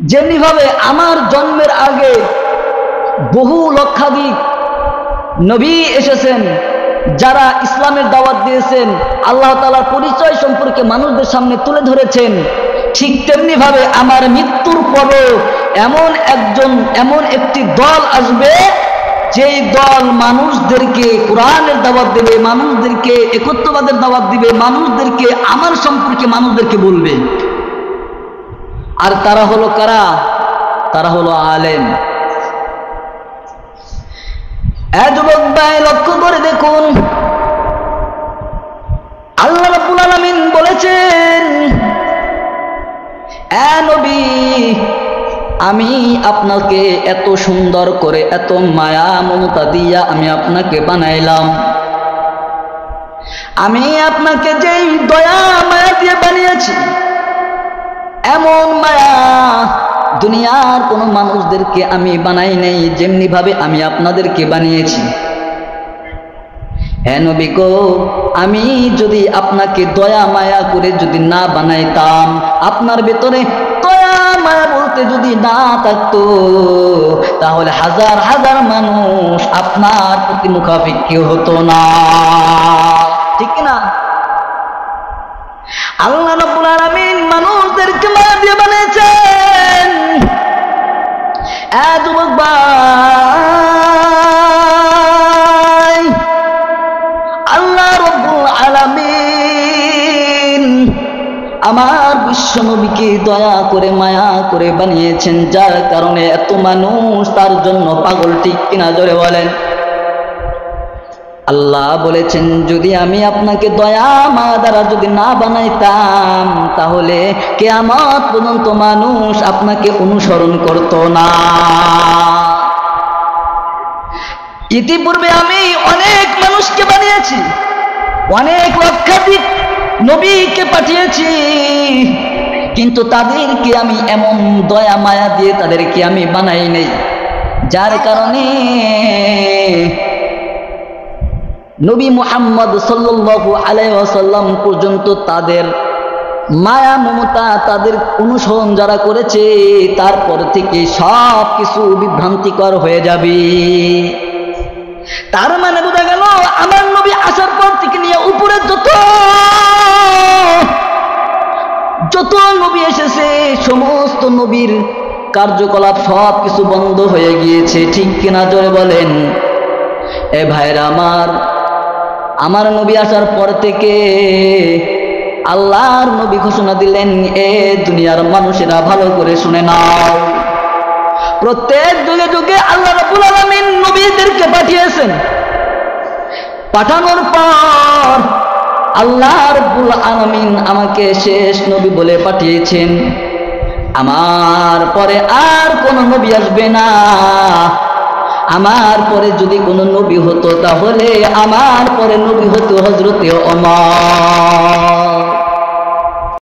যেমনি ভাবে আমার জন্মের আগে বহু লক্ষাধিক নবী এসেছেন যারা ইসলামের দাওয়াত দিয়েছেন, আল্লাহ তাআলার পরিচয় সম্পর্কে মানুষদের সামনে তুলে ধরেছেন, ঠিক তেমনি ভাবে আমার মৃত্যুর পরে এমন একটি দল আসবে যেই দল মানুষদেরকে কোরআনের দাওয়াত দেবে, মানুষদেরকে একত্ববাদের দাওয়াত দিবে, মানুষদেরকে আমার সম্পর্কে মানুষদেরকে বলবে। আর তারা হলো কারা? তারা হলো আলেম। যুবক ভাই লক্ষ্য করে দেখুন, আল্লাহ রাব্বুল আলামিন বলেছেন, নবী আমি আপনাকে এত সুন্দর করে এত মায়া মমতা দিয়া আমি আপনাকে বানাইলাম, আমি আপনাকে যেই দয়া মায়া দিয়ে বানিয়েছি এমন মায়া দুনিয়ার কোনো মানুষদেরকে আমি বানাই নাই যেমনি ভাবে আমি আপনাদেরকে বানিয়েছি। নবী গো, আমি যদি আপনাকে দয়া মায়া করে যদি না বানাইতাম, আপনার ভেতরে দয়া মায়া বলতে যদি না থাকতো, তাহলে হাজার হাজার মানুষ আপনার প্রতি মুখাপেক্ষী হতো না, ঠিক না? আল্লাহ রাব্বুল আলামিন মানুষদেরকে মায়া দিয়ে বানিয়েছেন। যুবক ভাই, আল্লাহ রাব্বুল আলামিন আমার বিশ্ব নবীকে দয়া করে মায়া করে বানিয়েছেন, যার কারণে এত মানুষ তার জন্য পাগল, ঠিক কিনা জোরে বলেন? আল্লাহ বলেছেন, যদি আমি আপনাকে দয়া মায়া দ্বারা যদি না বানাইতাম, তাহলে কিয়ামত পর্যন্ত মানুষ আপনাকে অনুসরণ করত না। ইতিপূর্বে আমি অনেক মানুষকে বানিয়েছি, অনেক লক্ষাধিক নবীকে পাঠিয়েছি, কিন্তু তাদেরকে আমি এমন দয়া মায়া দিয়ে তাদেরকে আমি বানাই নাই, যার কারণে নবী মুহাম্মদ সাল্লাল্লাহু আলাইহি ওয়াসাল্লাম পর্যন্ত তাদের মায়া মমতা, তাদের অনুসরণ যারা করেছে, তারপর থেকে সব কিছু বিভ্রান্তিকর হয়ে যাবে। তার মানে বোঝা গেল, আমার নবী আসার পর থেকে নিয়ে উপরে যত নবী এসেছে, সমস্ত নবীর কার্যকলাপ সব কিছু বন্ধ হয়ে গিয়েছে, ঠিক কিনা জোরে বলেন? ভাইরা আমার নবী আসার পর থেকে আল্লাহর নবী ঘোষণা দিলেন, দুনিয়ার মানুষেরা ভালো করে শুনে নাও, প্রত্যেক যুগে যুগে আল্লাহ রাব্বুল আলামিন নবীদেরকে পাঠিয়েছেন। পাঠানোর পর আল্লাহ রাব্বুল আলামিন আমাকে শেষ নবী বলে পাঠিয়েছেন। আমার পরে আর কোনো নবী আসবে না। আমার পরে যদি কোনো নবী হতো, তাহলে আমার পরে নবী হতো হযরতে ওমর।